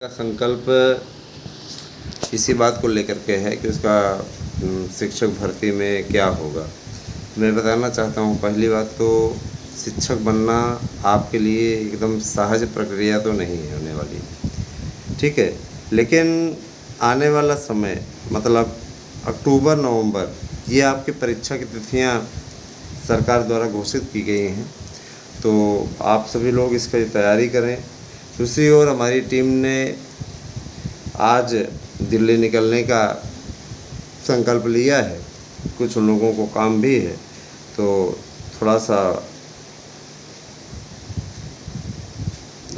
का संकल्प इसी बात को लेकर के है कि उसका शिक्षक भर्ती में क्या होगा। मैं बताना चाहता हूँ, पहली बात तो शिक्षक बनना आपके लिए एकदम सहज प्रक्रिया तो नहीं है होने वाली, ठीक है। लेकिन आने वाला समय मतलब अक्टूबर नवंबर ये आपकी परीक्षा की तिथियाँ सरकार द्वारा घोषित की गई हैं, तो आप सभी लोग इसकी तैयारी करें। दूसरी ओर हमारी टीम ने आज दिल्ली निकलने का संकल्प लिया है। कुछ लोगों को काम भी है, तो थोड़ा सा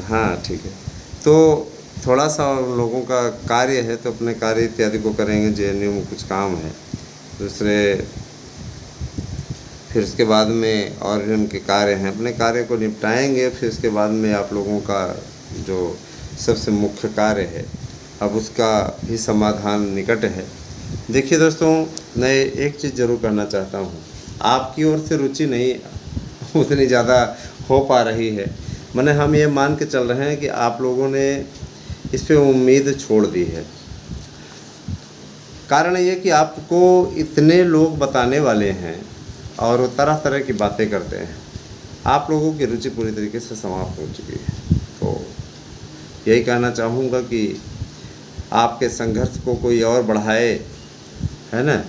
हाँ ठीक है, तो थोड़ा सा उन लोगों का कार्य है, तो अपने कार्य इत्यादि को करेंगे। जेएनयू में कुछ काम है, दूसरे फिर उसके बाद में और भी उनके कार्य हैं, अपने कार्य को निपटाएंगे। फिर उसके बाद में आप लोगों का जो सबसे मुख्य कार्य है, अब उसका भी समाधान निकट है। देखिए दोस्तों, मैं एक चीज़ ज़रूर कहना चाहता हूँ, आपकी ओर से रुचि नहीं उतनी ज़्यादा हो पा रही है। माने हम ये मान के चल रहे हैं कि आप लोगों ने इस पे उम्मीद छोड़ दी है। कारण ये कि आपको इतने लोग बताने वाले हैं और वो तरह तरह की बातें करते हैं, आप लोगों की रुचि पूरी तरीके से समाप्त हो चुकी है। तो यही कहना चाहूँगा कि आपके संघर्ष को कोई और बढ़ाए, है ना।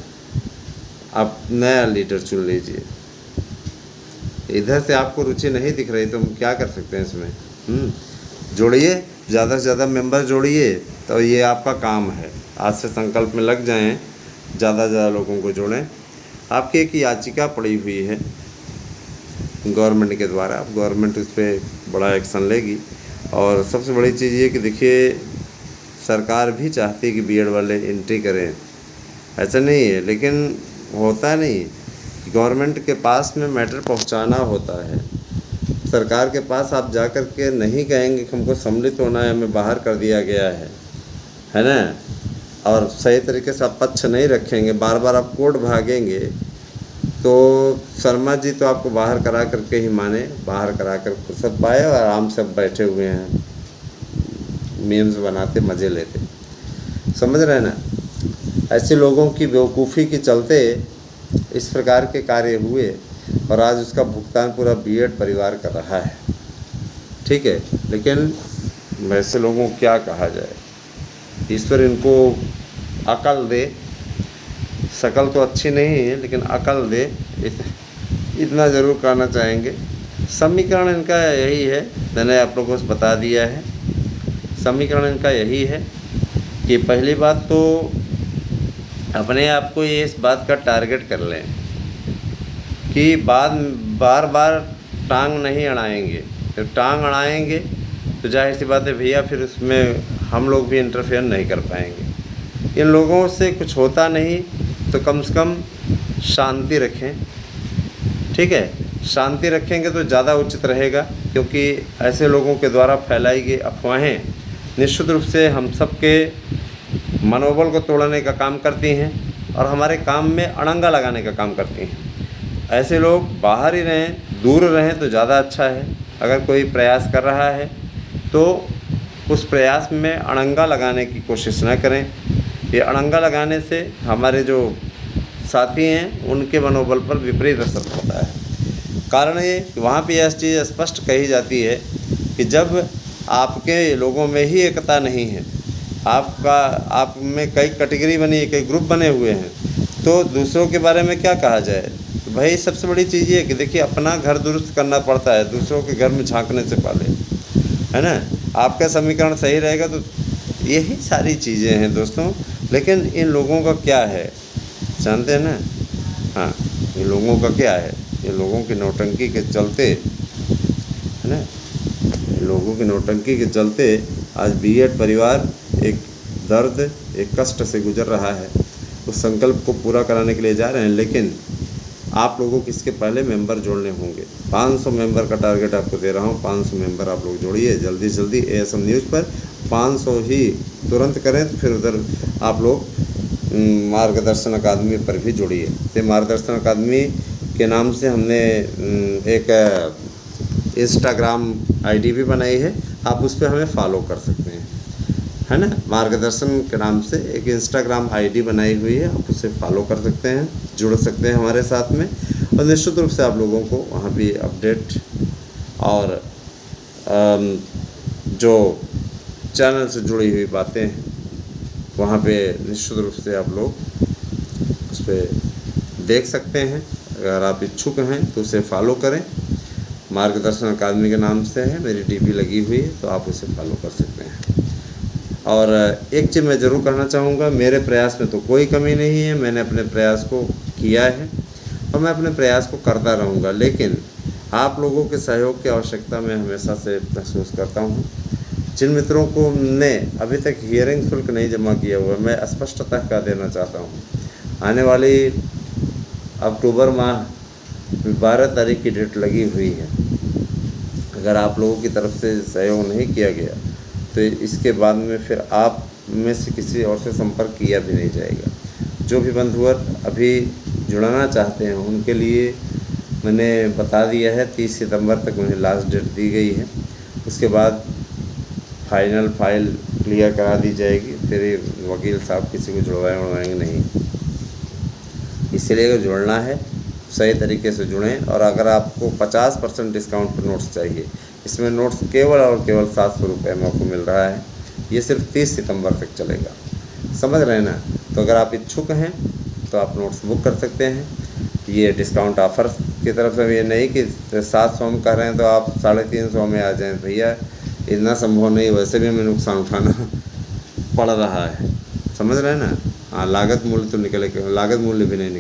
आप नया लीडर चुन लीजिए। इधर से आपको रुचि नहीं दिख रही तो हम क्या कर सकते हैं इसमें। जोड़िए, ज़्यादा से ज़्यादा मेंबर जोड़िए, तो ये आपका काम है। आज से संकल्प में लग जाएं, ज़्यादा से ज़्यादा लोगों को जोड़ें। आपकी एक याचिका पड़ी हुई है गवर्नमेंट के द्वारा, अब गवर्नमेंट उस पर बड़ा एक्शन लेगी। और सबसे बड़ी चीज़ ये कि देखिए, सरकार भी चाहती है कि बीएड वाले एंट्री करें, ऐसा नहीं है, लेकिन होता नहीं। गवर्नमेंट के पास में मैटर पहुंचाना होता है। सरकार के पास आप जा कर के नहीं कहेंगे कि हमको सम्मिलित होना है, हमें बाहर कर दिया गया है ना, और सही तरीके से आप पक्ष नहीं रखेंगे, बार बार आप कोर्ट भागेंगे, तो शर्मा जी तो आपको बाहर करा करके ही माने, बाहर करा कर फुर्सत पाए और आराम से बैठे हुए हैं, मीम्स बनाते मज़े लेते। समझ रहे हैं ना। ऐसे लोगों की बेवकूफ़ी के चलते इस प्रकार के कार्य हुए और आज उसका भुगतान पूरा बीएड परिवार कर रहा है, ठीक है। लेकिन वैसे लोगों को क्या कहा जाए, ईश्वर इनको अकल दे। शकल तो अच्छी नहीं है, लेकिन अकल दे, इतना ज़रूर कहना चाहेंगे। समीकरण इनका यही है, मैंने आप लोगों को बता दिया है। समीकरण इनका यही है कि पहली बात तो अपने आप को ये इस बात का टारगेट कर लें कि बार बार टांग नहीं अड़ाएंगे। फिर टांग अड़ाएंगे तो जाहिर सी बात है भैया, फिर उसमें हम लोग भी इंटरफेयर नहीं कर पाएंगे। इन लोगों से कुछ होता नहीं तो कम से कम शांति रखें, ठीक है। शांति रखेंगे तो ज़्यादा उचित रहेगा, क्योंकि ऐसे लोगों के द्वारा फैलाई गई अफवाहें निश्चित रूप से हम सब के मनोबल को तोड़ने का काम करती हैं और हमारे काम में अड़ंगा लगाने का काम करती हैं। ऐसे लोग बाहर ही रहें, दूर रहें तो ज़्यादा अच्छा है। अगर कोई प्रयास कर रहा है तो उस प्रयास में अड़ंगा लगाने की कोशिश न करें। ये अड़ंगा लगाने से हमारे जो साथी हैं उनके मनोबल पर विपरीत असर होता है। कारण ये कि वहाँ पे यह चीज़ स्पष्ट कही जाती है कि जब आपके लोगों में ही एकता नहीं है, आप में कई कैटेगरी बनी है, कई ग्रुप बने हुए हैं, तो दूसरों के बारे में क्या कहा जाए। तो भाई सबसे बड़ी चीज़ ये है कि देखिए, अपना घर दुरुस्त करना पड़ता है, दूसरों के घर में झांकने से पहले, है ना। आपका समीकरण सही रहेगा तो यही सारी चीज़ें हैं दोस्तों। लेकिन इन लोगों का क्या है जानते हैं ना। हाँ, इन लोगों का क्या है, इन लोगों की नौटंकी के चलते, है ना, लोगों की नौटंकी के चलते आज बीएड परिवार एक दर्द, एक कष्ट से गुजर रहा है। उस संकल्प को पूरा कराने के लिए जा रहे हैं, लेकिन आप लोगों को इसके पहले मेंबर जोड़ने होंगे। 500 मेंबर का टारगेट आपको दे रहा हूँ। 500 मेंबर आप लोग जोड़िए जल्दी से जल्दी। एएसएम न्यूज़ पर 500 ही तुरंत करें, तो फिर उधर आप लोग मार्गदर्शन अकादमी पर भी जोड़िए। तो मार्गदर्शन अकादमी के नाम से हमने एक इंस्टाग्राम आईडी भी बनाई है, आप उस पर हमें फॉलो कर सकते हैं। है ना, मार्गदर्शन के नाम से एक इंस्टाग्राम आईडी बनाई हुई है, आप उसे फॉलो कर सकते हैं, जुड़ सकते हैं हमारे साथ में, और निश्चित रूप से आप लोगों को वहाँ भी अपडेट और जो चैनल से जुड़ी हुई बातें हैं वहाँ पे निश्चित रूप से आप लोग उस पर देख सकते हैं। अगर आप इच्छुक हैं तो उसे फॉलो करें, मार्गदर्शन अकादमी के नाम से है, मेरी डीपी लगी हुई है, तो आप उसे फॉलो कर सकते हैं। और एक चीज़ मैं ज़रूर कहना चाहूँगा, मेरे प्रयास में तो कोई कमी नहीं है, मैंने अपने प्रयास को किया है और मैं अपने प्रयास को करता रहूँगा, लेकिन आप लोगों के सहयोग की आवश्यकता मैं हमेशा से महसूस करता हूँ। जिन मित्रों को ने अभी तक हियरिंग शुल्क नहीं जमा किया हुआ, मैं स्पष्टता कह देना चाहता हूँ, आने वाली अक्टूबर माह 12 तारीख की डेट लगी हुई है। अगर आप लोगों की तरफ से सहयोग नहीं किया गया तो इसके बाद में फिर आप में से किसी और से संपर्क किया भी नहीं जाएगा। जो भी बंधुवर अभी जुड़ना चाहते हैं उनके लिए मैंने बता दिया है, 30 सितंबर तक उन्हें लास्ट डेट दी गई है। उसके बाद फाइनल फाइल क्लियर करा दी जाएगी, फिर वकील साहब किसी को जुड़वाएंगे नहीं। इसलिए अगर जुड़ना है सही तरीके से जुड़ें। और अगर आपको 50% डिस्काउंट पर नोट्स चाहिए, इसमें नोट्स केवल और केवल 700 रुपये में आपको मिल रहा है। ये सिर्फ 30 सितंबर तक चलेगा, समझ रहे हैं ना। तो अगर आप इच्छुक हैं तो आप नोट्स बुक कर सकते हैं। ये डिस्काउंट ऑफर की तरफ से, ये नहीं कि 700 में कर रहे हैं तो आप 350 में आ जाएं। भैया इतना संभव नहीं, वैसे भी हमें नुकसान उठाना पड़ रहा है, समझ रहे हैं ना। हाँ, लागत मूल्य तो निकले, लागत मूल्य भी नहीं निकले।